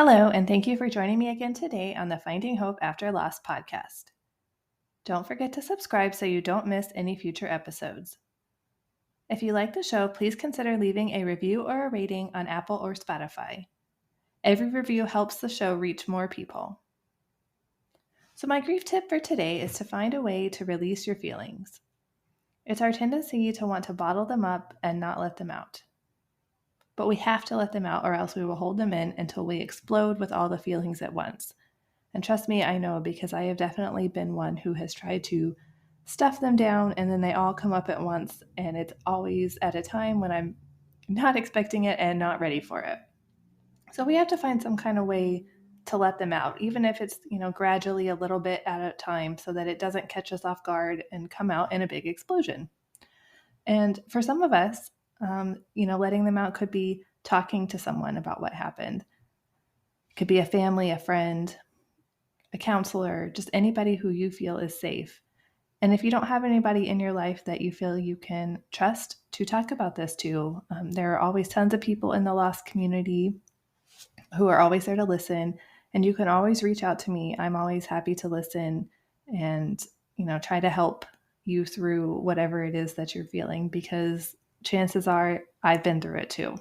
Hello, and thank you for joining me again today on the Finding Hope After Loss podcast. Don't forget to subscribe so you don't miss any future episodes. If you like the show, please consider leaving a review or a rating on Apple or Spotify. Every review helps the show reach more people. So, my grief tip for today is to find a way to release your feelings. It's our tendency to want to bottle them up and not let them out. But we have to let them out, or else we will hold them in until we explode with all the feelings at once. And trust me, I know, because I have definitely been one who has tried to stuff them down and then they all come up at once. And it's always at a time when I'm not expecting it and not ready for it. So we have to find some kind of way to let them out, even if it's, gradually a little bit at a time so that it doesn't catch us off guard and come out in a big explosion. And for some of us, letting them out could be talking to someone about what happened. It could be a family, a friend, a counselor, just anybody who you feel is safe. And if you don't have anybody in your life that you feel you can trust to talk about this to, there are always tons of people in the lost community who are always there to listen. And you can always reach out to me. I'm always happy to listen and, try to help you through whatever it is that you're feeling, because chances are I've been through it too.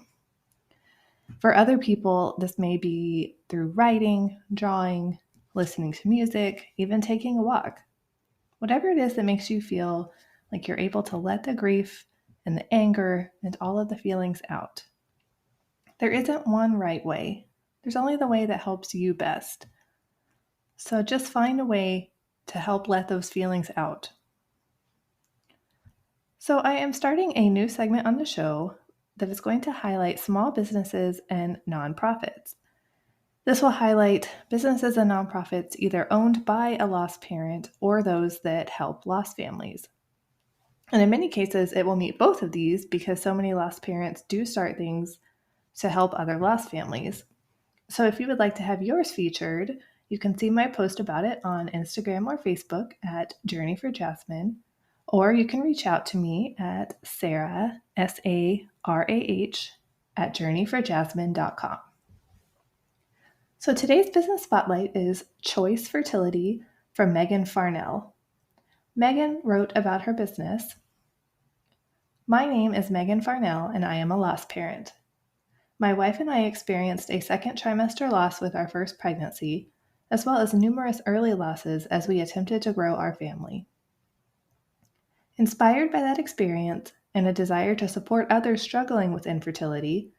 For other people, this may be through writing, drawing, listening to music, even taking a walk. Whatever it is that makes you feel like you're able to let the grief and the anger and all of the feelings out. There isn't one right way. There's only the way that helps you best. So just find a way to help let those feelings out. So I am starting a new segment on the show that is going to highlight small businesses and nonprofits. This will highlight businesses and nonprofits either owned by a lost parent or those that help lost families. And in many cases, it will meet both of these because so many lost parents do start things to help other lost families. So if you would like to have yours featured, you can see my post about it on Instagram or Facebook at Journey for Jasmine, or you can reach out to me at Sarah, S-A-R-A-H, at journeyforjasmine.com. So today's business spotlight is Choice Fertility from Megan Farnell. Megan wrote about her business. My name is Megan Farnell, and I am a lost parent. My wife and I experienced a second trimester loss with our first pregnancy, as well as numerous early losses as we attempted to grow our family. Inspired by that experience and a desire to support others struggling with infertility,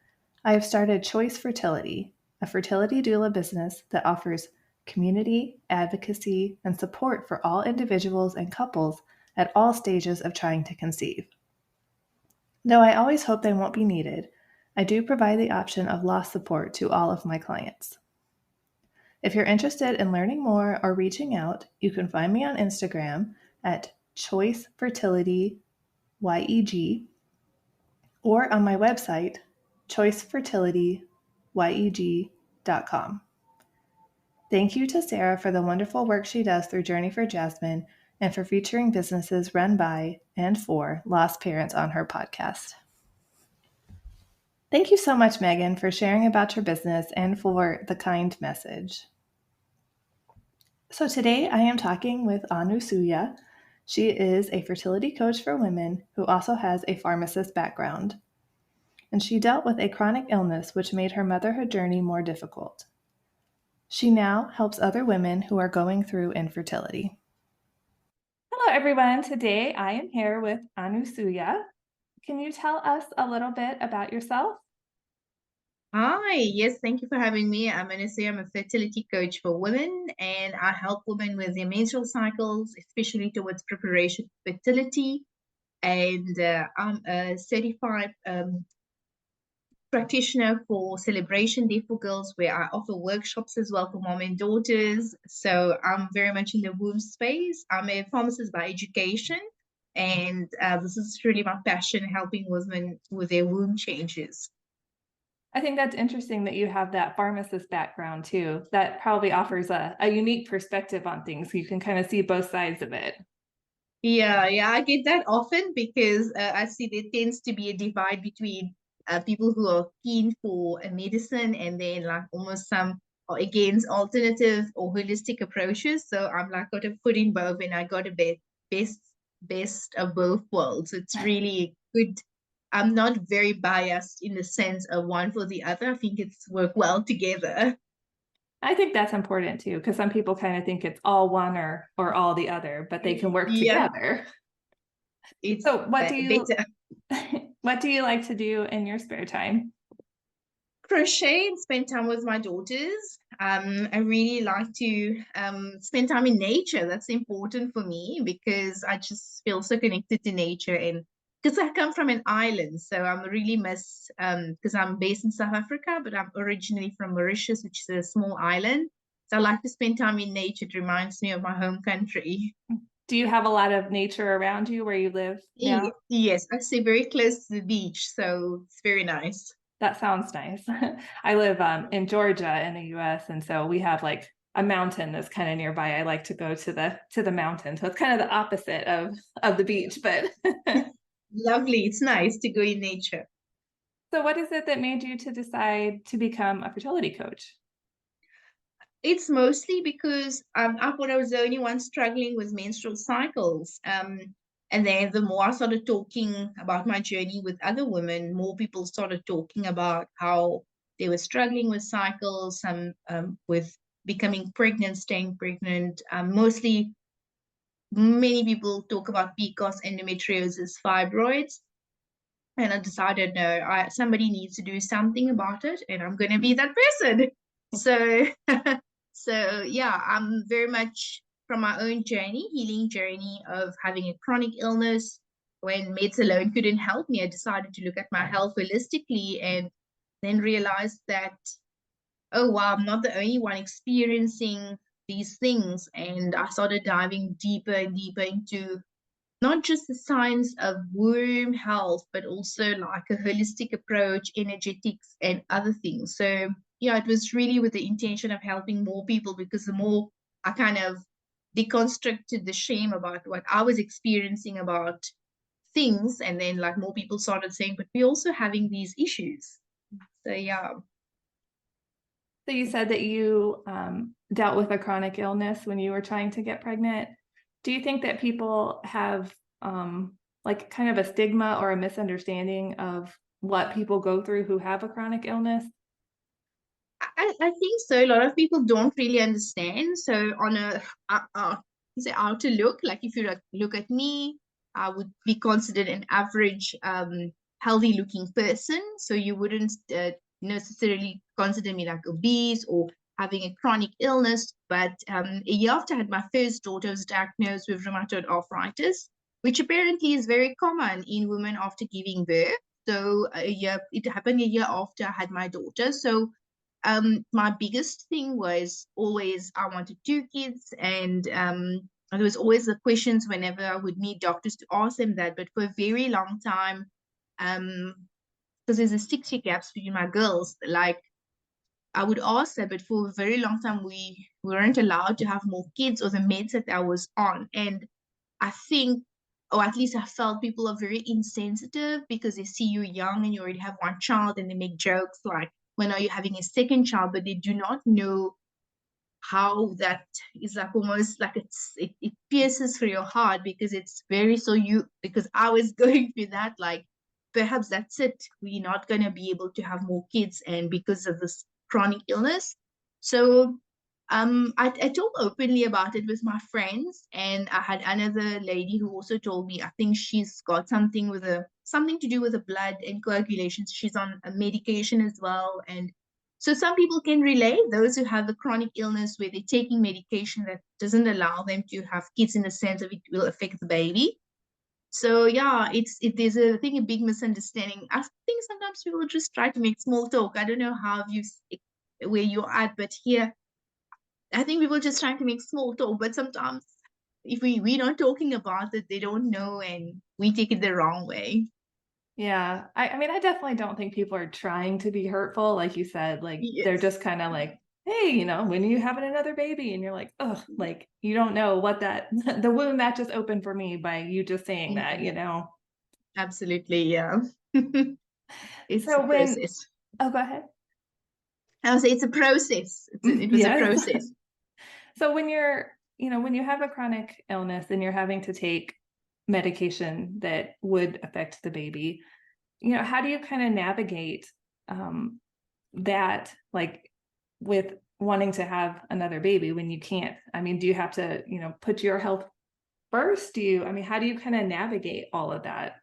I have started Choice Fertility, a fertility doula business that offers community, advocacy, and support for all individuals and couples at all stages of trying to conceive. Though I always hope they won't be needed, I do provide the option of loss support to all of my clients. If you're interested in learning more or reaching out, you can find me on Instagram at Choice Fertility YEG or on my website, choicefertilityYEG.com. Thank you to Sarah for the wonderful work she does through Journey for Jasmine and for featuring businesses run by and for lost parents on her podcast. Thank you so much, Megan, for sharing about your business and for the kind message. So today I am talking with Anusooya. She is a fertility coach for women who also has a pharmacist background. And she dealt with a chronic illness which made her motherhood journey more difficult. She now helps other women who are going through infertility. Hello, everyone. Today I am here with Anusooya. Can you tell us a little bit about yourself? Hi, yes, thank you for having me. I'm Anusooya. I'm a fertility coach for women, and I help women with their menstrual cycles, especially towards preparation for fertility. And I'm a certified practitioner for Celebration Day for Girls, where I offer workshops as well for mom and daughters. So I'm very much in the womb space. I'm a pharmacist by education, and this is really my passion, helping women with their womb changes. I think that's interesting that you have that pharmacist background too. That probably offers a unique perspective on things. You can kind of see both sides of it. Yeah, I get that often because I see there tends to be a divide between people who are keen for a medicine and then like almost some against alternative or holistic approaches. So I'm like got to put in both, and I got a best best of both worlds. It's really good. I'm not very biased in the sense of one for the other. I think it's work well together. I think that's important too, because some people kind of think it's all one or all the other, but they can work Yeah, together. it's So what do you better. what do you like to do in your spare time? Crochet and spend time with my daughters. I really like to spend time in nature. That's important for me because I just feel so connected to nature, and because I come from an island, so I'm really miss because I'm based in South Africa, but I'm originally from Mauritius, which is a small island. So I like to spend time in nature. It reminds me of my home country. Do you have a lot of nature around you where you live now? Yes, I stay very close to the beach, so it's very nice. That sounds nice. I live in Georgia in the US, and so we have like a mountain that's kind of nearby. I like to go to the mountain. So it's kind of the opposite of the beach, but Lovely. It's nice to go in nature. so what is it that made you to decide to become a fertility coach? It's mostly because I thought I was the only one struggling with menstrual cycles. And then the more I started talking about my journey with other women, more people started talking about how they were struggling with cycles, some with becoming pregnant, staying pregnant. Mostly, many people talk about PCOS, endometriosis, fibroids. And I decided, no, somebody needs to do something about it, and I'm going to be that person. So, so yeah, I'm very much from my own journey, healing journey of having a chronic illness. When meds alone couldn't help me, I decided to look at my health holistically, and then realized that, oh wow, I'm not the only one experiencing these things. And I started diving deeper and deeper into not just the science of womb health, but also like a holistic approach, energetics, and other things. So, yeah, it was really with the intention of helping more people because the more I kind of deconstructed the shame about what I was experiencing about things, and then like more people started saying, but we're also having these issues. So, yeah. So you said that you dealt with a chronic illness when you were trying to get pregnant. Do you think that people have like kind of a stigma or a misunderstanding of what people go through who have a chronic illness? I think so. A lot of people don't really understand. So on say outer look, like if you look at me, I would be considered an average, healthy looking person. So you wouldn't necessarily consider me like obese or having a chronic illness. But a year after I had my first daughter, I was diagnosed with rheumatoid arthritis, which apparently is very common in women after giving birth. So it happened a year after I had my daughter. So my biggest thing was always I wanted two kids, and there was always the questions whenever I would meet doctors to ask them that. But for a very long time, um, because there's a 6 year gap between my girls, like I would ask that, but for a very long time we weren't allowed to have more kids or the meds that I was on. And I think, or at least I felt people are very insensitive because they see you young and you already have one child, and they make jokes like, when are you having a second child? But they do not know how that is like almost like it pierces through your heart because it's very so you because I was going through that, like perhaps that's it, we're not going to be able to have more kids and because of this chronic illness. So I talk openly about it with my friends, and I had another lady who also told me I think she's got something with a something to do with the blood and coagulation. She's on a medication as well, and so some people can relate, those who have a chronic illness where they're taking medication that doesn't allow them to have kids in the sense of it will affect the baby. So yeah, there's a I think a big misunderstanding. I think sometimes people just try to make small talk. I don't know how you where you're at, but here I think people just trying to make small talk. But sometimes if we not talking about it, they don't know and we take it the wrong way. Yeah, I mean, I definitely don't think people are trying to be hurtful, like you said. Like they're Yes. just kind of like, hey, when are you having another baby? And you're like, oh, like you don't know what that the wound that just opened for me by you just saying that. Mhm. Absolutely, yeah. It's a So when, process. oh, go ahead. I would say it's a process. It was a Yes. process. So when when you have a chronic illness and you're having to take medication that would affect the baby, how do you kind of navigate um, that, like with wanting to have another baby when you can't? I mean, do you have to, put your health first? How do you kind of navigate all of that?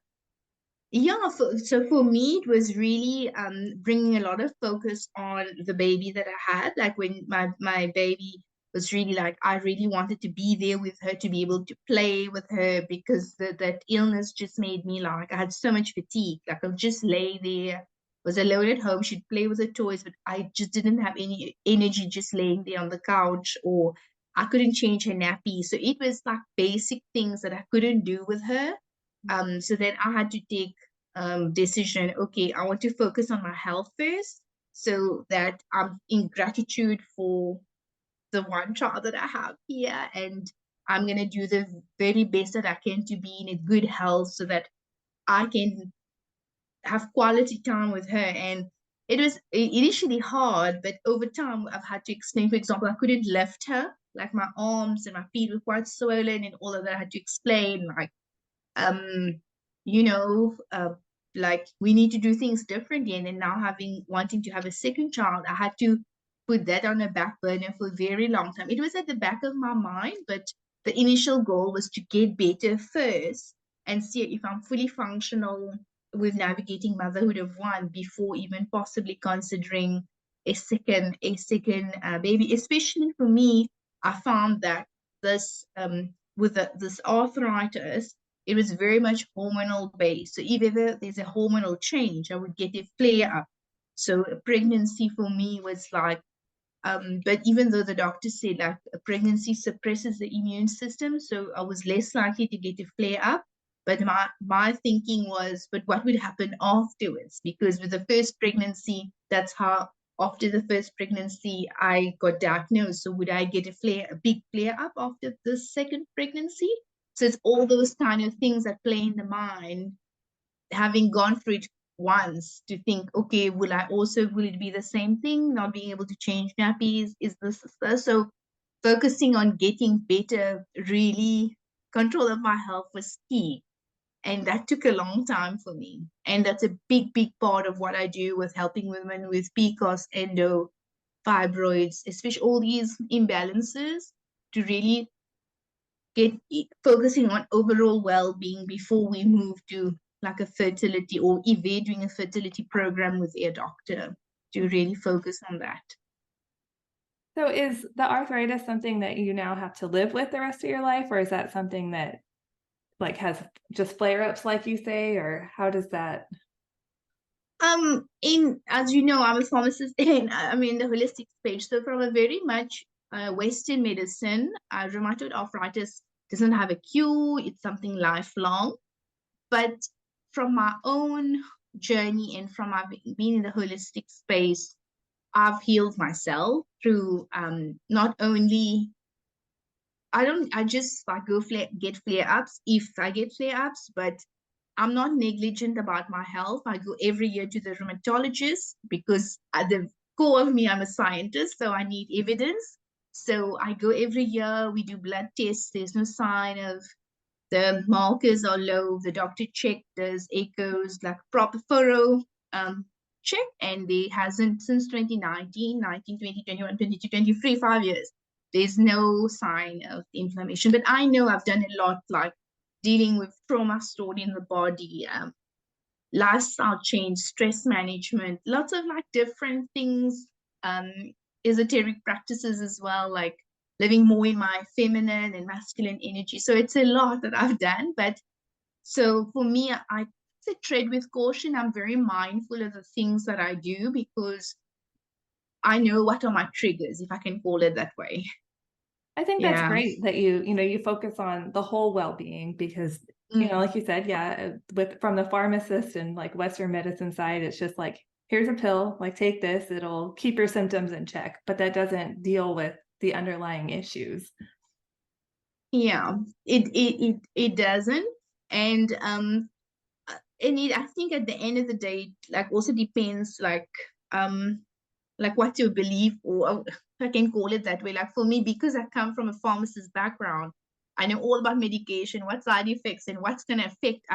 Yeah, so for me, it was really bringing a lot of focus on the baby that I had. Like when my baby was really like, I really wanted to be there with her, to be able to play with her, because that illness just made me like, I had so much fatigue. Like I would just lay there, was alone at home. She'd play with her toys, but I just didn't have any energy just laying there on the couch, or I couldn't change her nappy. So it was like basic things that I couldn't do with her. So then I had to take decision. Okay, I want to focus on my health first, so that I'm in gratitude for the one child that I have here, and I'm gonna do the very best that I can to be in a good health, so that I can have quality time with her. And it was initially hard, but over time I've had to explain. For example, I couldn't lift her, like my arms and my feet were quite swollen and all of that. I had to explain, like, um you know uh, like we need to do things differently. And then now, having wanting to have a second child, I had to put that on a back burner for a very long time. It was at the back of my mind, but the initial goal was to get better first and see if I'm fully functional with navigating motherhood of one, before even possibly considering a second baby. Especially for me, I found that this this arthritis, it was very much hormonal based. So if ever there's a hormonal change, I would get a flare up. So a pregnancy for me was like, but even though the doctor said like a pregnancy suppresses the immune system, so I was less likely to get a flare up. But my thinking was, but what would happen afterwards? Because with the first pregnancy, that's how, after the first pregnancy I got diagnosed. So would I get a big flare up after the second pregnancy? So it's all those kind of things that play in the mind, having gone through it once, to think, okay, will it be the same thing? Not being able to change nappies, is this? So focusing on getting better, really control of my health was key. And that took a long time for me. And that's a big, big part of what I do with helping women with PCOS, endo, fibroids, especially all these imbalances, to really get focusing on overall well-being before we move to like a fertility, or if they're doing a fertility program with their doctor, to really focus on that. So is the arthritis something that you now have to live with the rest of your life, or is that something that like has just flare ups, like you say, or how does that? In As you know, I'm a pharmacist and I'm in the holistic space. So from a very much Western medicine, rheumatoid arthritis doesn't have a cure. It's something lifelong. But from my own journey and from my being in the holistic space, I've healed myself through not only, I just like get flare ups if I get flare ups, but I'm not negligent about my health. I go every year to the rheumatologist, because at the core of me, I'm a scientist, so I need evidence. So I go every year. We do blood tests. There's no sign of, the markers are low. The doctor checked, does echoes, like proper thorough check, and there hasn't, since 2019, 20, 21, 22, 23, 5 years. There's no sign of inflammation. But I know I've done a lot, like dealing with trauma stored in the body, lifestyle change, stress management, lots of like different things, um, esoteric practices as well, like living more in my feminine and masculine energy. So it's a lot that I've done. But so for me, I say tread with caution. I'm very mindful of the things that I do, because I know what are my triggers, if I can call it that way. I think that's Yeah. great that you focus on the whole well-being because, Mm. like you said, yeah, with from the pharmacist and like Western medicine side, it's just like, here's a pill, like take this, it'll keep your symptoms in check, but that doesn't deal with the underlying issues. Yeah, it doesn't. And and it, I think at the end of the day, like also depends, like, um like what's your belief, or if I can call it that way. Like for me, because I come from a pharmacist background, I know all about medication, what side effects and what's going to affect.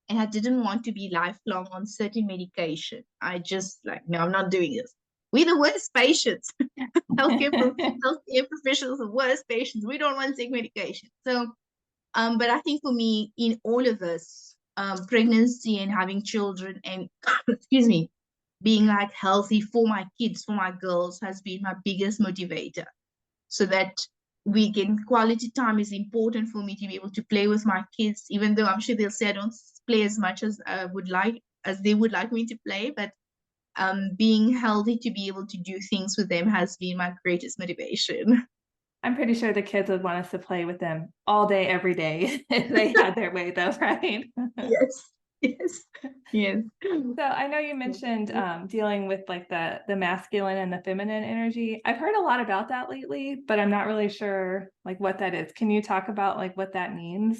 And I didn't want to be lifelong on certain medication. I just like, no, I'm not doing this. We're the worst patients. Healthcare professionals are the worst patients. We don't want to take medication. So, but I think for me, in all of this, pregnancy and having children and excuse me, being like healthy for my kids, for my girls, has been my biggest motivator. So that weekend quality time is important for me to be able to play with my kids, even though I'm sure they'll say I don't play as much as I would like, as they would like me to play. But being healthy to be able to do things with them has been my greatest motivation. I'm pretty sure the kids would want us to play with them all day, every day if they had their way, though, right? Yes, yes, yes. So I know you mentioned dealing with like the masculine and the feminine energy. I've heard a lot about that lately, but I'm not really sure like what that is. Can you talk about like what that means?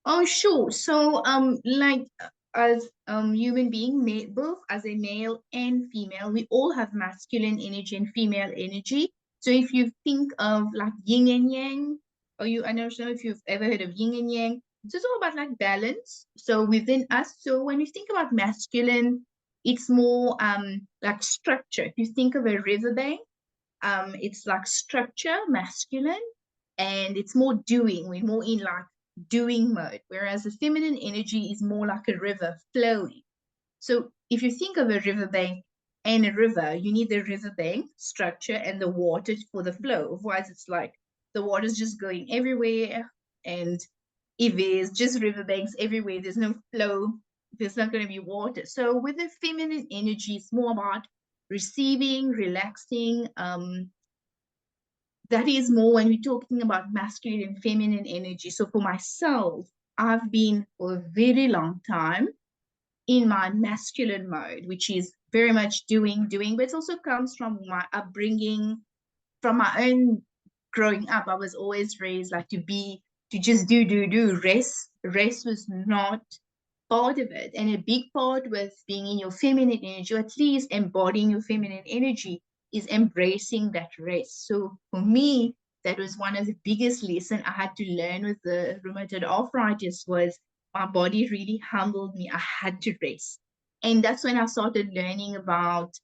Oh, sure. So, like as human being, both as a male and female, we all have masculine energy and female energy. So, if you think of like yin and yang, or I don't know if you've ever heard of yin and yang. So it's all about like balance. So within us, so when we think about masculine, it's more like structure. If you think of a riverbank, it's like structure, masculine, and it's more doing. We're more in like doing mode, whereas the feminine energy is more like a river flowing. So if you think of a riverbank and a river, you need the riverbank structure and the water for the flow. Otherwise, it's like the water's just going everywhere. And if there's just riverbanks everywhere, there's no flow, there's not going to be water. So with the feminine energy, it's more about receiving, relaxing, that is more when we're talking about masculine and feminine energy. So for myself, I've been for a very long time in my masculine mode, which is very much doing, but it also comes from my upbringing, from my own growing up. I was always raised like to just do. Rest was not part of it. And a big part with being in your feminine energy, or at least embodying your feminine energy, is embracing that rest. So for me, that was one of the biggest lessons I had to learn with the rheumatoid arthritis. Was my body really humbled me. I had to rest. And that's when I started learning about,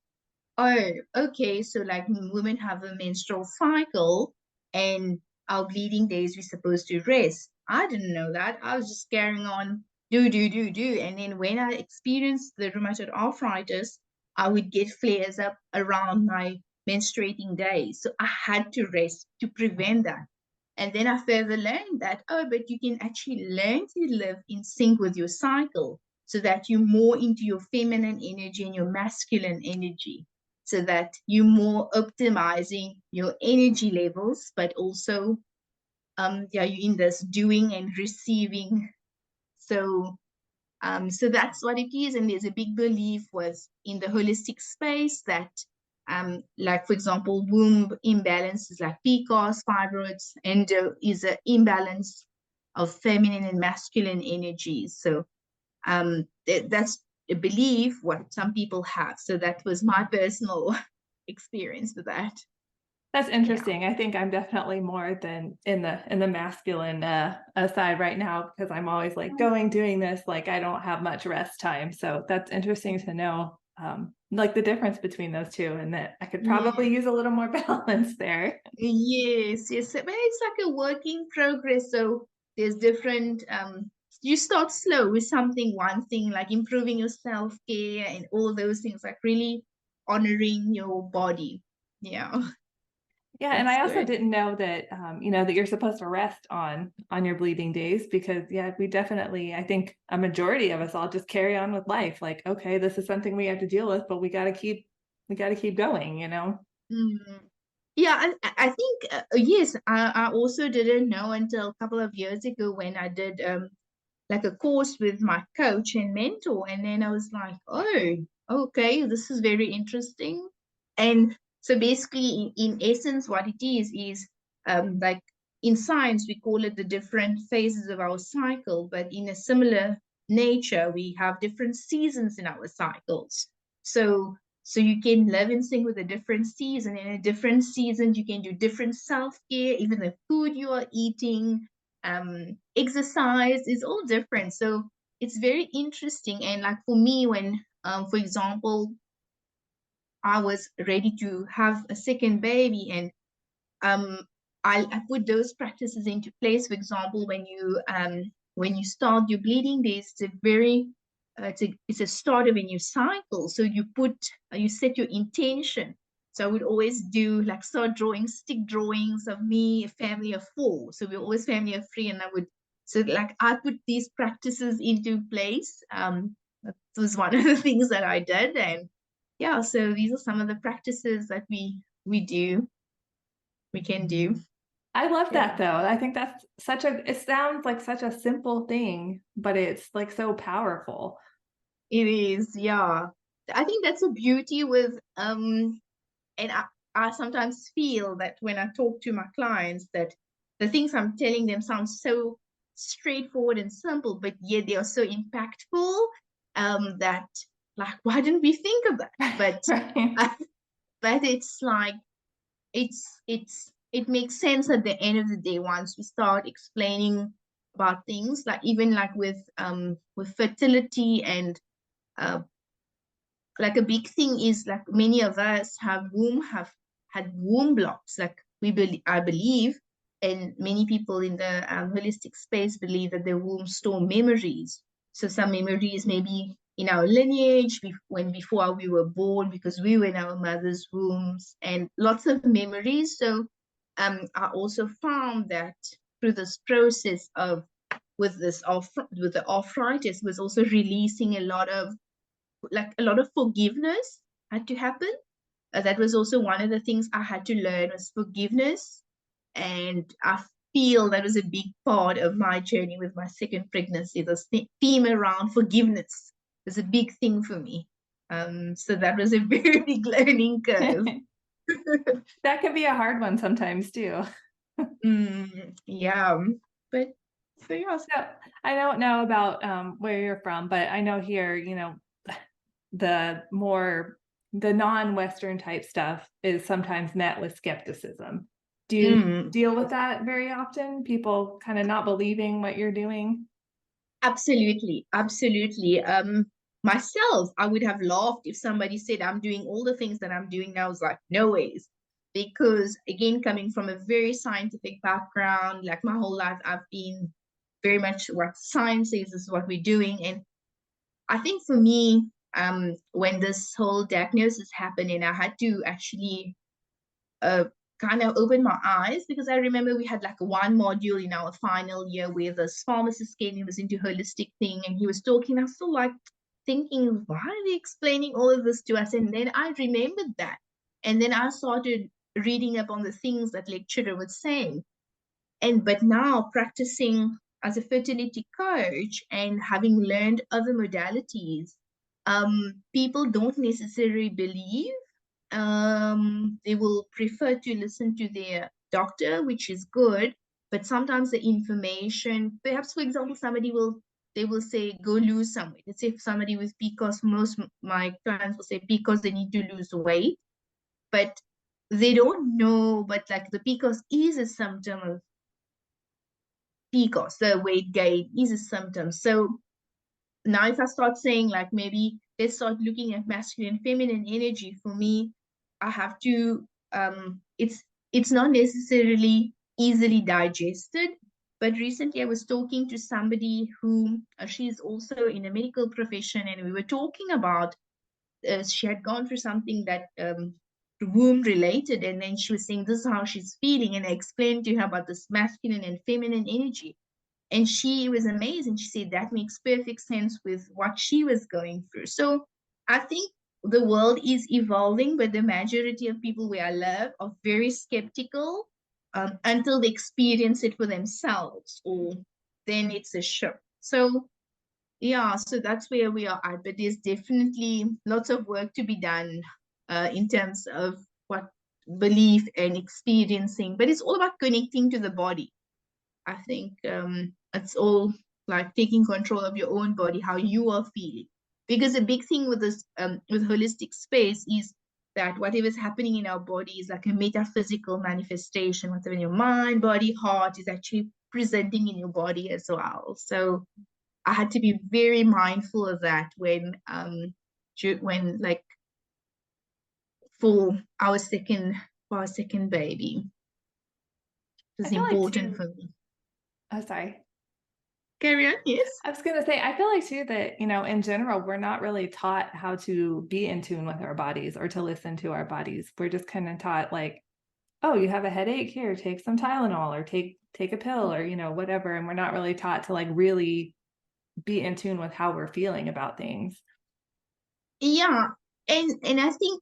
oh, okay, so like women have a menstrual cycle and our bleeding days we're supposed to rest. I didn't know that. I was just carrying on, do. And then when I experienced the rheumatoid arthritis, I would get flares up around my menstruating days. So I had to rest to prevent that. And then I further learned that, oh, but you can actually learn to live in sync with your cycle so that you're more into your feminine energy and your masculine energy, so that you're more optimizing your energy levels, but also yeah, you're in this doing and receiving. So so that's what it is. And there's a big belief was in the holistic space that like for example, womb imbalances like PCOS, fibroids, and is an imbalance of feminine and masculine energies. So that's a belief what some people have. So that was my personal experience with that. That's Yeah. interesting. I think I'm definitely more than in the masculine side right now because I'm always like going, doing this, like I don't have much rest time. So that's interesting to know, like the difference between those two, and that I could probably Yeah. use a little more balance there. Yes, yes. But it's like a work in progress. So there's different you start slow with something, one thing like improving your self-care and all those things, like really honoring your body. Yeah, Yeah, and that's I also good. didn't know that you know that you're supposed to rest on your bleeding days because yeah, we definitely I think a majority of us all just carry on with life like okay, this is something we have to deal with, but we got to keep going, you know. Mm. Yeah, I think yes. I also didn't know until a couple of years ago when I did like a course with my coach and mentor, and then I was like, oh, okay, this is very interesting. And so basically, in essence, what it is like in science we call it the different phases of our cycle, but in a similar nature, we have different seasons in our cycles. So So you can live in sync with a different season. In a different season, you can do different self-care, even the food you are eating, exercise is all different. So it's very interesting. And like for me, when, for example, I was ready to have a second baby, and um, I put those practices into place. For example, when you start your bleeding, there's a very it's a start of a new cycle. So you set your intention. So I would always do like start drawing stick drawings of me, a family of four. So we're always family of three, and I put these practices into place. That was one of the things that I did, and yeah. So these are some of the practices that we can do. I love Yeah. that though. I think that's it sounds like such a simple thing, but it's like so powerful. It is, yeah. I think that's a beauty with and I sometimes feel that when I talk to my clients that the things I'm telling them sound so straightforward and simple, but yet they are so impactful, that like why didn't we think of that? But Right. but it's like it makes sense at the end of the day once we start explaining about things, like even like with fertility and uh, like a big thing is like many of us have had womb blocks. Like I believe, and many people in the holistic space believe that the womb store memories. So some memories maybe in our lineage when before we were born, because we were in our mother's wombs, and lots of memories. So I also found that through this process of with the arthritis was also releasing a lot of forgiveness had to happen. That was also one of the things I had to learn was forgiveness. And I feel that was a big part of my journey with my second pregnancy. This theme around forgiveness was a big thing for me. So that was a very big learning curve. That can be a hard one sometimes too. Yeah, but so yeah. So I don't know about where you're from, but I know here, the more the non-Western type stuff is sometimes met with skepticism. Do you Mm. deal with that very often? People kind of not believing what you're doing? Absolutely, absolutely. Myself, I would have laughed if somebody said I'm doing all the things that I'm doing now. I was like, no ways. Because again, coming from a very scientific background, like my whole life, I've been very much what science says is what we're doing. And I think for me, when this whole diagnosis happened and I had to actually uh, kind of opened my eyes, because I remember we had like one module in our final year where this pharmacist came. He was into holistic thing and he was talking. I was still like thinking, why are they explaining all of this to us? And then I remembered that. And then I started reading up on the things that lecturer was saying. But now practicing as a fertility coach and having learned other modalities, people don't necessarily believe. They will prefer to listen to their doctor, which is good. But sometimes the information, perhaps for example, they will say go lose some weight. Let's say if somebody with PCOS, most my clients will say because they need to lose weight, but they don't know. But like the PCOS is a symptom of PCOS, the weight gain is a symptom. So now if I start saying like maybe let's start looking at masculine and feminine energy, for me I have to it's not necessarily easily digested. But recently I was talking to somebody who she's also in a medical profession, and we were talking about she had gone through something that womb related, and then she was saying this is how she's feeling, and I explained to her about this masculine and feminine energy, and she was amazing. She said that makes perfect sense with what she was going through. So I think the world is evolving, but the majority of people where I live are very skeptical until they experience it for themselves, or then it's a shift. So yeah, so that's where we are at. But there's definitely lots of work to be done in terms of what belief and experiencing. But it's all about connecting to the body. I think it's all like taking control of your own body, how you are feeling. Because a big thing with this with holistic space is that whatever's happening in our body is like a metaphysical manifestation. Whatever in your mind, body, heart is actually presenting in your body as well. So I had to be very mindful of that when like for our second baby. It I was feel like important too, for me. oh, sorry. Carry on, yes. I was going to say, I feel like too that, in general, we're not really taught how to be in tune with our bodies or to listen to our bodies. We're just kind of taught like, oh, you have a headache, here, take some Tylenol or take a pill or, whatever. And we're not really taught to like really be in tune with how we're feeling about things. Yeah. And I think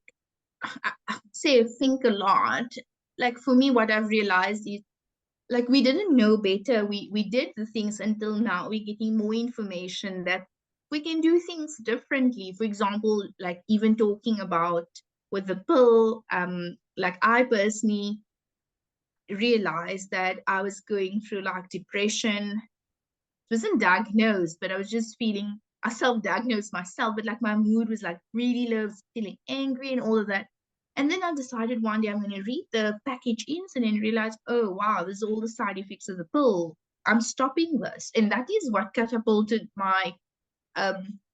I say think a lot. Like for me, what I've realized is like we didn't know better. We did the things until now. We're getting more information that we can do things differently. For example, like even talking about with the pill, like I personally realized that I was going through like depression. It wasn't diagnosed, but I was just feeling, I self-diagnosed myself, but like my mood was like really low, feeling angry and all of that. And then I decided one day I'm going to read the package insert and realize, oh wow, this is all the side effects of the pill. I'm stopping this. And that is what catapulted my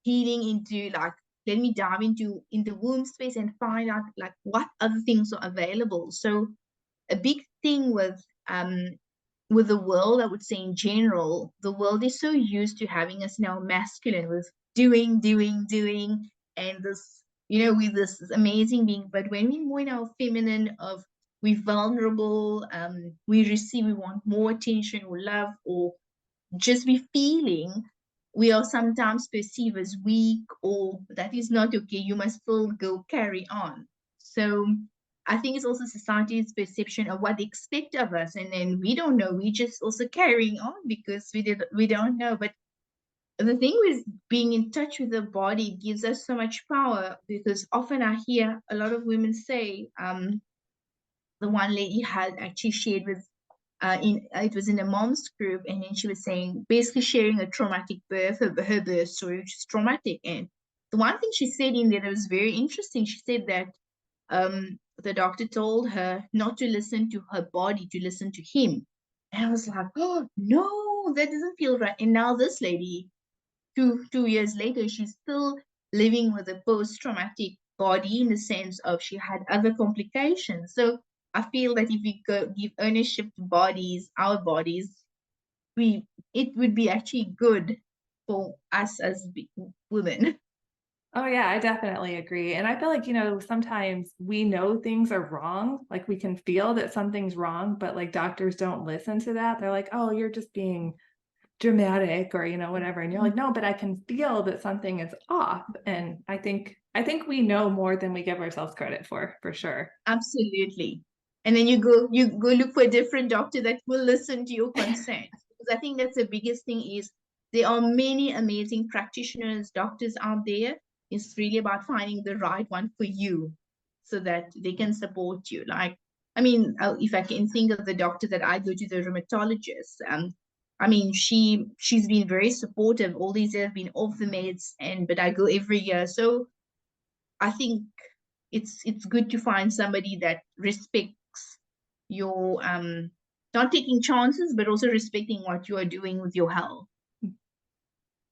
healing into like, let me dive into the womb space and find out like what other things are available. So a big thing with the world, I would say in general, the world is so used to having us now masculine with doing, doing, doing, and this, with this amazing being. But when we're more in our feminine of we're vulnerable, we want more attention or love or just be feeling, we are sometimes perceived as weak or that is not okay. You must still go carry on. So I think it's also society's perception of what they expect of us, and then we don't know. We just also carrying on because we don't know. But the thing with being in touch with the body gives us so much power because often I hear a lot of women say, the one lady had actually shared with in it was in a mom's group, and then she was saying basically sharing a traumatic birth, her birth story, which is traumatic. And the one thing she said in there that was very interesting, she said that the doctor told her not to listen to her body, to listen to him. And I was like, oh no, that doesn't feel right. And now this lady, two years later, she's still living with a post-traumatic body in the sense of she had other complications. So I feel that if we give ownership to bodies, our bodies, we it would be actually good for us as women. Oh yeah, I definitely agree. And I feel like, sometimes we know things are wrong. Like we can feel that something's wrong, but like doctors don't listen to that. They're like, "Oh, you're just being dramatic or, whatever." And you're like, "No, but I can feel that something is off." And I think we know more than we give ourselves credit for sure. Absolutely. And then you go look for a different doctor that will listen to your concerns. Because I think that's the biggest thing is there are many amazing practitioners, doctors out there. It's really about finding the right one for you so that they can support you. Like, I mean, if I can think of the doctor that I go to, the rheumatologist, I mean, she's been very supportive. All these years have been off the meds, but I go every year. So I think it's good to find somebody that respects your not taking chances, but also respecting what you are doing with your health.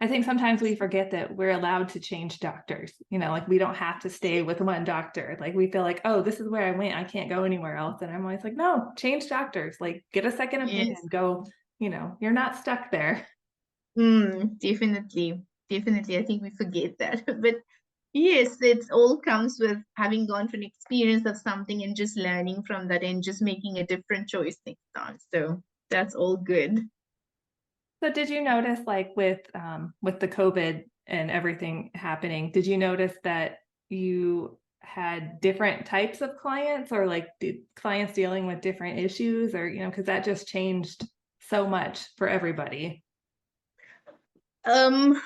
I think sometimes we forget that we're allowed to change doctors. Like we don't have to stay with one doctor. Like we feel like, oh, this is where I went. I can't go anywhere else. And I'm always like, no, change doctors. Like get a second opinion. Yes. Go, you're not stuck there. Definitely. Definitely. I think we forget that. But yes, it all comes with having gone through an experience of something and just learning from that and just making a different choice next time. So that's all good. So did you notice like with the COVID and everything happening, did you notice that you had different types of clients or like clients dealing with different issues or because that just changed so much for everybody? Um,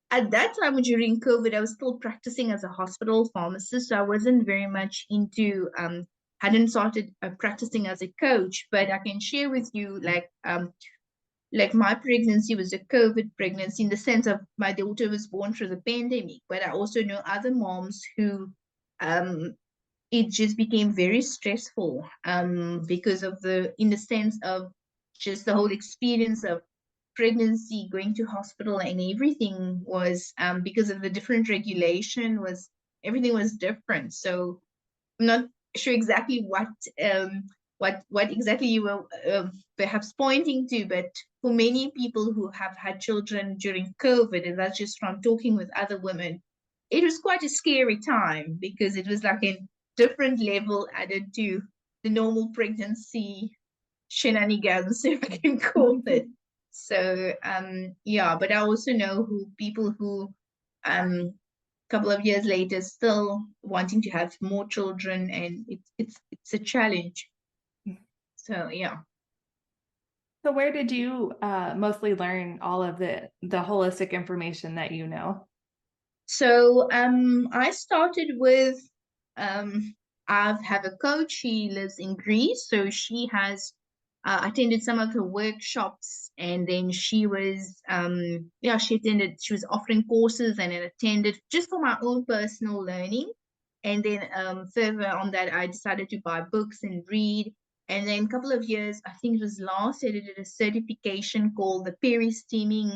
at that time during COVID, I was still practicing as a hospital pharmacist, so I wasn't very much into hadn't started practicing as a coach. But I can share with you, like like my pregnancy was a COVID pregnancy in the sense of my daughter was born through the pandemic, but I also know other moms who um it just became very stressful because of in the sense of just the whole experience of pregnancy, going to hospital, and everything was because of the different regulation was everything was different. So I'm not sure exactly what exactly you were perhaps pointing to, but for many people who have had children during COVID, and that's just from talking with other women, it was quite a scary time because it was like a different level added to the normal pregnancy shenanigans, if I can call it. So yeah, but I also know who people who couple of years later still wanting to have more children, and it's a challenge. So yeah. So where did you mostly learn all of the holistic information that you know? So I started with um I have a coach. She lives in Greece, so she has attended some of her workshops, and then she was yeah, she was offering courses and then attended just for my own personal learning. And then further on that, I decided to buy books and read. And then a couple of years, I think it was last year, I did a certification called the peri-steaming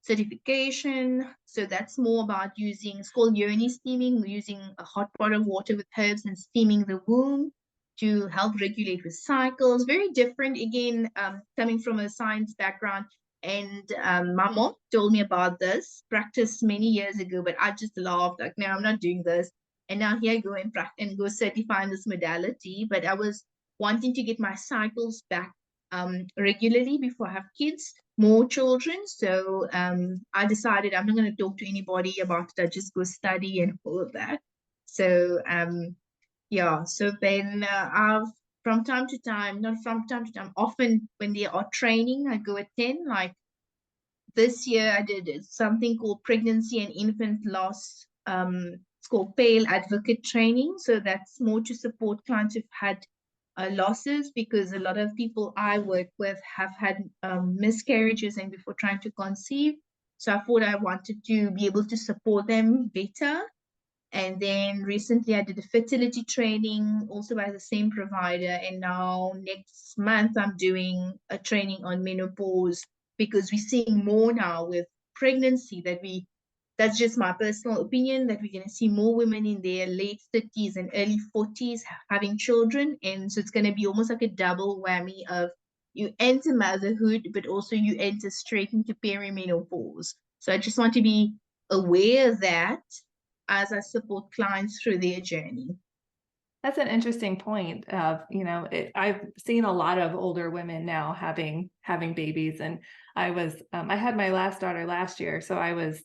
certification. So that's more about using, it's called yoni steaming, using a hot pot of water with herbs and steaming the womb to help regulate with cycles. Very different, again, coming from a science background. And my mom told me about this, practiced many years ago, but I just laughed, like, no, I'm not doing this. And now here I go and practice and go certifying this modality. But I was wanting to get my cycles back regularly before I have kids, more children. So I decided I'm not going to talk to anybody about it. I just go study and all of that. So yeah, so then I've from time to time, not from time to time, often when they are training, I go attend. Like this year, I did something called pregnancy and infant loss. It's called Pale Advocate Training. So that's more to support clients who've had losses, because a lot of people I work with have had miscarriages and before trying to conceive. So I thought I wanted to be able to support them better. And then recently I did a fertility training also by the same provider. And now next month I'm doing a training on menopause, because we're seeing more now with pregnancy that's just my personal opinion, that we're going to see more women in their late 30s and early 40s having children. And so it's going to be almost like a double whammy of you enter motherhood, but also you enter straight into perimenopause. So I just want to be aware of that as I support clients through their journey. That's an interesting point of, I've seen a lot of older women now having babies. And I had my last daughter last year. So I was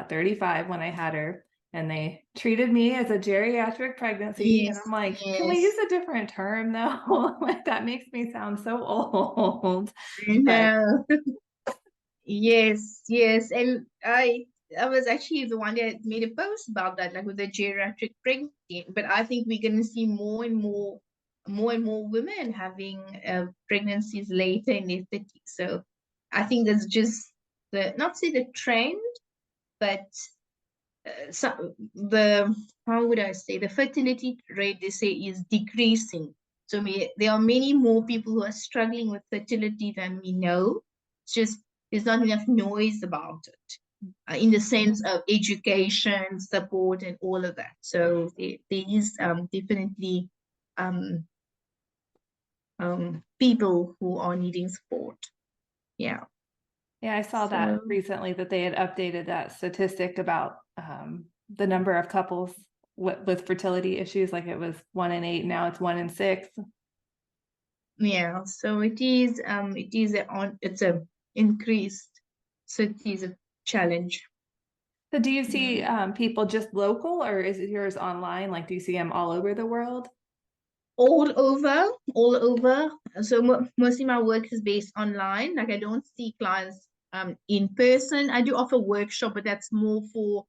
35 when I had her, and they treated me as a geriatric pregnancy. And Yes, I'm like, can we use yes, a different term though? Like that makes me sound so old. I But know. Yes, yes. And I was actually the one that made a post about that, like with the geriatric pregnancy. But I think we're gonna see more and more women having pregnancies later in their 30s. So I think that's just the not say the trend, but so the how would I say, the fertility rate, they say, is decreasing. So there are many more people who are struggling with fertility than we know. It's just there's not enough noise about it in the sense of education, support, and all of that. So there is definitely um, people who are needing support. Yeah. yeah, I saw that So recently that they had updated that statistic about the number of couples with fertility issues. Like it was 1 in 8, now it's 1 in 6. yeah, so it's a increased, so it is a challenge. So do you see Mm. people just local, or is it yours online? Like, do you see them all over the world? All over, all over. So mostly my work is based online. Like I don't see clients in person. I do offer workshop, but that's more for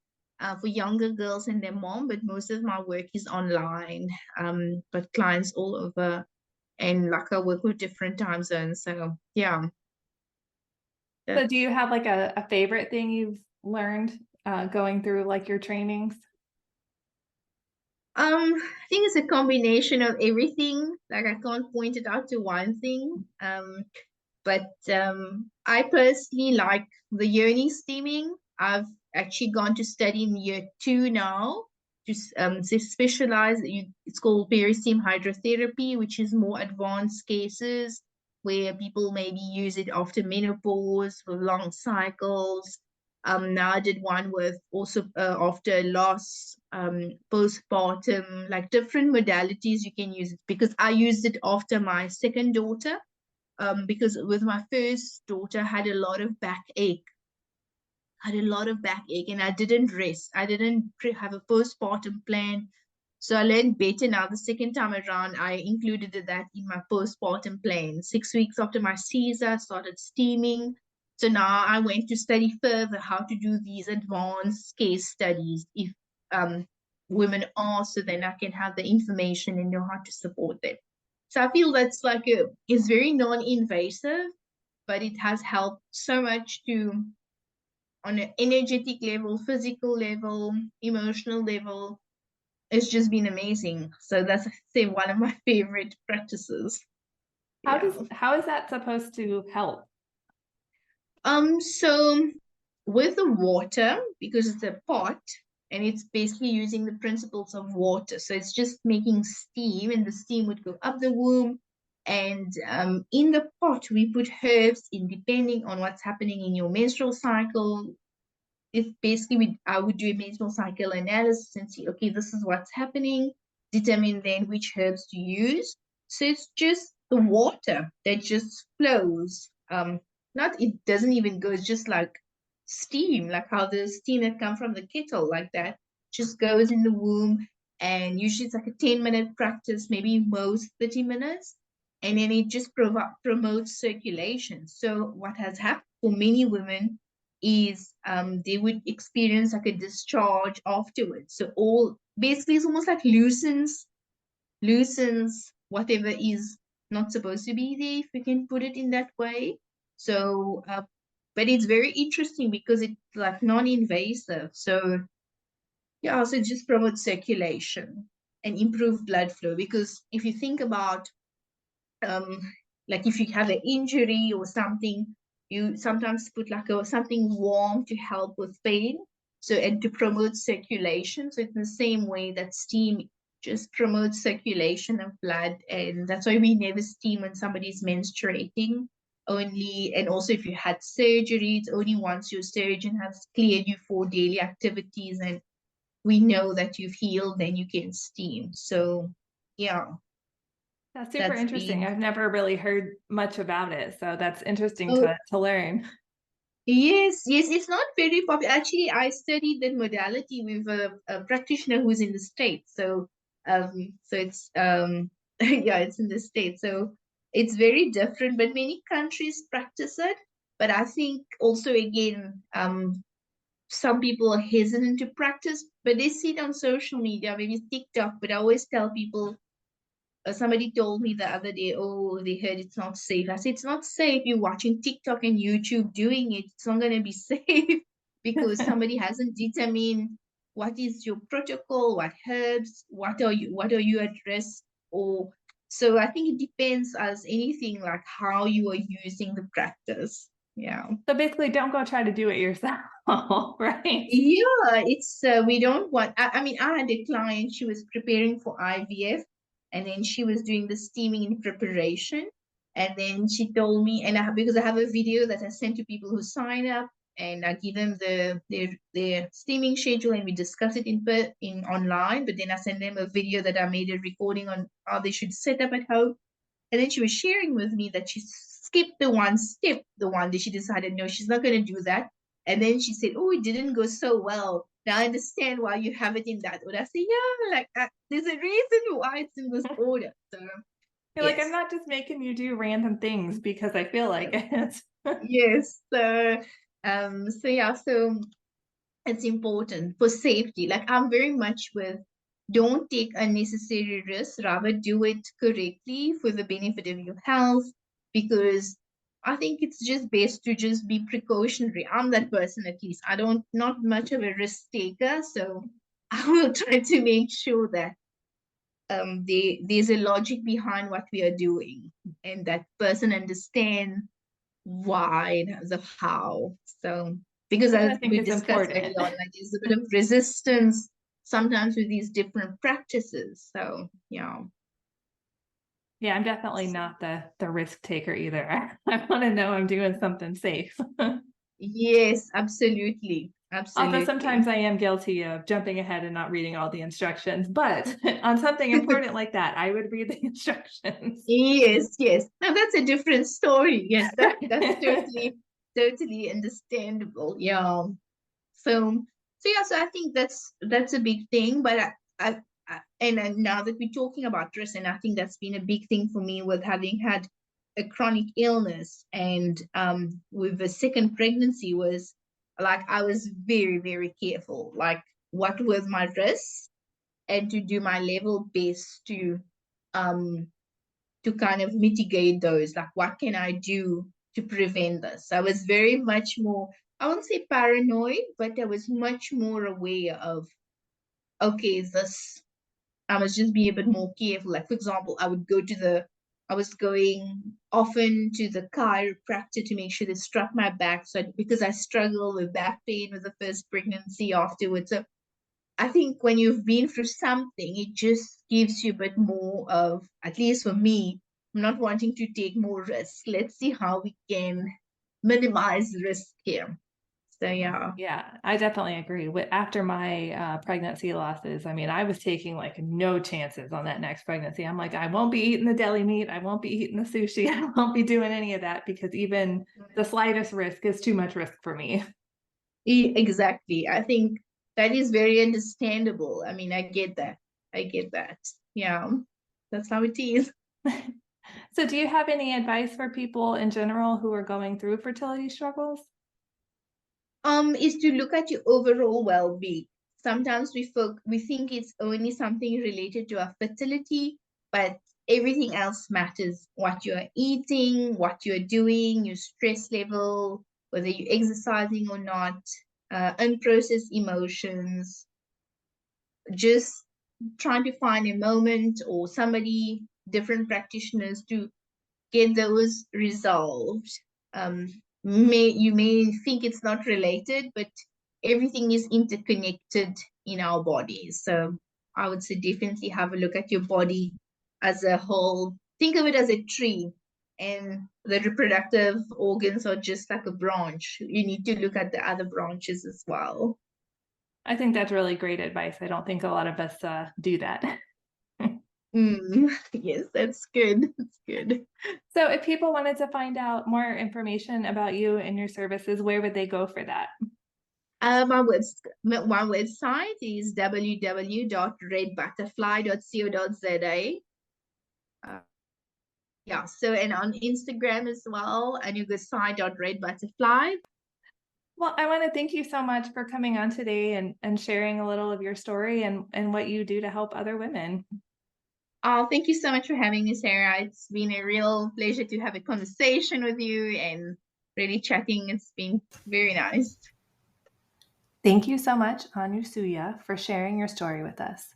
younger girls and their mom. But most of my work is online. But clients all over, and like I work with different time zones. So yeah. So do you have like a favorite thing you've learned going through like your trainings? I think it's a combination of everything. Like I can't point it out to one thing. But I personally like the yoni steaming. I've actually gone to study in year 2 now to specialize. It's called peristeam hydrotherapy, which is more advanced cases where people maybe use it after menopause for long cycles. Now I did one with also after loss, postpartum, like different modalities you can use it because I used it after my second daughter because with my first daughter, I had a lot of backache. Had a lot of backache, and I didn't rest. I didn't have a postpartum plan. So I learned better now. The second time around, I included that in my postpartum plan. 6 weeks after my Caesar, I started steaming. So now I went to study further how to do these advanced case studies if um, women are, so then I can have the information and know how to support them. So I feel that's like it's very non-invasive, but it has helped so much to on an energetic level, physical level, emotional level. It's just been amazing. So that's, I say, one of my favorite practices. Yeah. How is that supposed to help? So with the water, because it's a pot and it's basically using the principles of water. So it's just making steam, and the steam would go up the womb. And in the pot, we put herbs in depending on what's happening in your menstrual cycle, if basically I would do a menstrual cycle analysis and see, okay, this is what's happening, determine then which herbs to use. So it's just the water that just flows. Not it doesn't even go, it's just like steam, like how the steam that comes from the kettle, like that, just goes in the womb. And usually it's like a 10-minute practice, maybe most 30 minutes. And then it just promotes circulation. So what has happened for many women is they would experience like a discharge afterwards. So all basically it's almost like loosens whatever is not supposed to be there, if we can put it in that way. So but it's very interesting because it's like non-invasive. So yeah, so it just promotes circulation and improve blood flow. Because if you think about um like if you have an injury or something, you sometimes put like something warm to help with pain, so and to promote circulation. So it's the same way that steam just promotes circulation of blood, and that's why we never steam when somebody's menstruating. Only, and also if you had surgery, it's only once your surgeon has cleared you for daily activities and we know that you've healed, then you can steam. So yeah, That's super that's interesting. been. I've never really heard much about it, so that's interesting Oh, to learn. yes, yes, it's not very popular. Actually, I studied that modality with a practitioner who's in the States. So it's yeah, it's in the States. So it's very different, but many countries practice it. But I think also again, some people are hesitant to practice, but they see it on social media, maybe TikTok. But I always tell people, somebody told me the other day, oh, they heard it's not safe. I said, it's not safe. You're watching TikTok and YouTube doing it. It's not going to be safe because somebody hasn't determined what is your protocol, what herbs, what are you at risk, or so I think it depends as anything like how you are using the practice. Yeah. So basically, don't go try to do it yourself, right? Yeah, it's we don't want. I mean, I had a client. She was preparing for IVF, and then she was doing the steaming in preparation. And then she told me, and because I have a video that I send to people who sign up, and I give them their steaming schedule, and we discuss it in online. But then I send them a video that I made a recording on how they should set up at home. And then she was sharing with me that she skipped the one step, the one that she decided, no, she's not going to do that. And then she said, oh, it didn't go so well. Now I understand why you have it in that order. I said, yeah, like there's a reason why it's in this order. So, You're like, I'm yes. not just making you do random things because I feel like it. Yes. So yeah, so it's important for safety. Like I'm very much with don't take unnecessary risks, rather do it correctly for the benefit of your health because I think it's just best to just be precautionary. I'm that person, at least. I don't, not much of a risk taker, so I will try to make sure that there's a logic behind what we are doing, and that person understand why, the how. So because Which I as think we is discussed early important. on, like there's a bit of resistance sometimes with these different practices. So yeah. Yeah, I'm definitely not the risk taker either. I want to know I'm doing something safe. Yes, absolutely. Although sometimes Absolutely. I am guilty of jumping ahead and not reading all the instructions, but on something important like that, I would read the instructions. Yes, yes. Now that's a different story. Yes, that's totally understandable. Yeah. So so I think that's a big thing. But and now that we're talking about stress, and I think that's been a big thing for me with having had a chronic illness, and with a second pregnancy, was like I was very, very careful, like what was my risks, and to do my level best um to kind of mitigate those. Like, what can I do to prevent this? I was very much more, I won't say paranoid, but I was much more aware of, okay, this, I must just be a bit more careful. Like, for example, I was going often to the chiropractor to make sure they struck my back. So, because I struggle with back pain with the first pregnancy afterwards. So, I think when you've been through something, it just gives you a bit more of, at least for me, I'm not wanting to take more risk. Let's see how we can minimize risk here. So yeah. Yeah, I definitely agree. After my pregnancy losses, I mean, I was taking like no chances on that next pregnancy. I'm like, I won't be eating the deli meat. I won't be eating the sushi. I won't be doing any of that because even the slightest risk is too much risk for me. Exactly. I think that is very understandable. I mean, I get that. I get that. Yeah. That's how it is. So, do you have any advice for people in general who are going through fertility struggles? Is to look at your overall well-being. Sometimes we think it's only something related to our fertility, but everything else matters. What you're eating, what you're doing, your stress level, whether you're exercising or not, unprocessed emotions, just trying to find a moment or somebody, different practitioners to get those resolved. Um, you may think it's not related, but everything is interconnected in our bodies. So I would say definitely have a look at your body as a whole. Think of it as a tree, and the reproductive organs are just like a branch. You need to look at the other branches as well. I think that's really great advice. I don't think a lot of us do that. Yes, that's good. That's good. So, if people wanted to find out more information about you and your services, where would they go for that? My website is www.redbutterfly.co.za. Uh, yeah, so and on Instagram as well, anusooya.redbutterfly. Well, I want to thank you so much for coming on today and sharing a little of your story and what you do to help other women. Oh, thank you so much for having me, Sarah. It's been a real pleasure to have a conversation with you and really chatting. It's been very nice. Thank you so much, Anusooya, for sharing your story with us.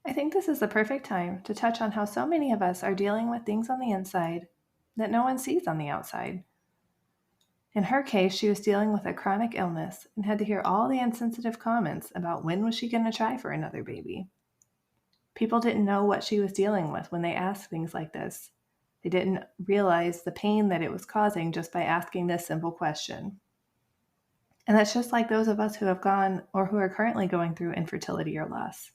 I think this is the perfect time to touch on how so many of us are dealing with things on the inside that no one sees on the outside. In her case, she was dealing with a chronic illness and had to hear all the insensitive comments about when was she going to try for another baby. People didn't know what she was dealing with when they asked things like this. They didn't realize the pain that it was causing just by asking this simple question. And that's just like those of us who have gone or who are currently going through infertility or loss.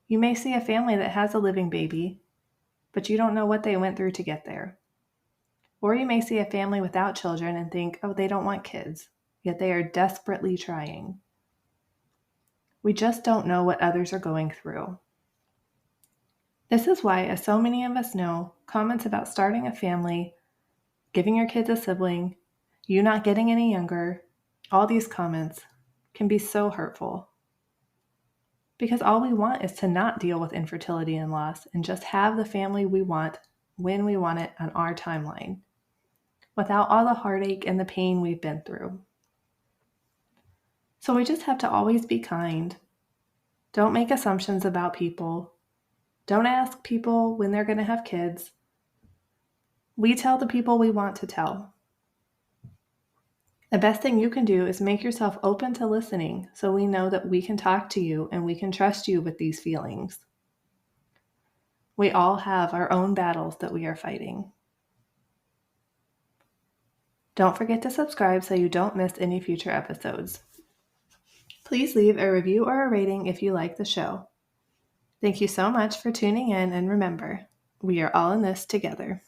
You may see a family that has a living baby, but you don't know what they went through to get there. Or you may see a family without children and think, oh, they don't want kids, yet they are desperately trying. We just don't know what others are going through. This is why, as so many of us know, comments about starting a family, giving your kids a sibling, you not getting any younger, all these comments can be so hurtful. Because all we want is to not deal with infertility and loss and just have the family we want when we want it on our timeline. without all the heartache and the pain we've been through. So we just have to always be kind. Don't make assumptions about people. Don't ask people when they're going to have kids. We tell the people we want to tell. The best thing you can do is make yourself open to listening so we know that we can talk to you and we can trust you with these feelings. We all have our own battles that we are fighting. Don't forget to subscribe so you don't miss any future episodes. Please leave a review or a rating if you like the show. Thank you so much for tuning in, and remember, we are all in this together.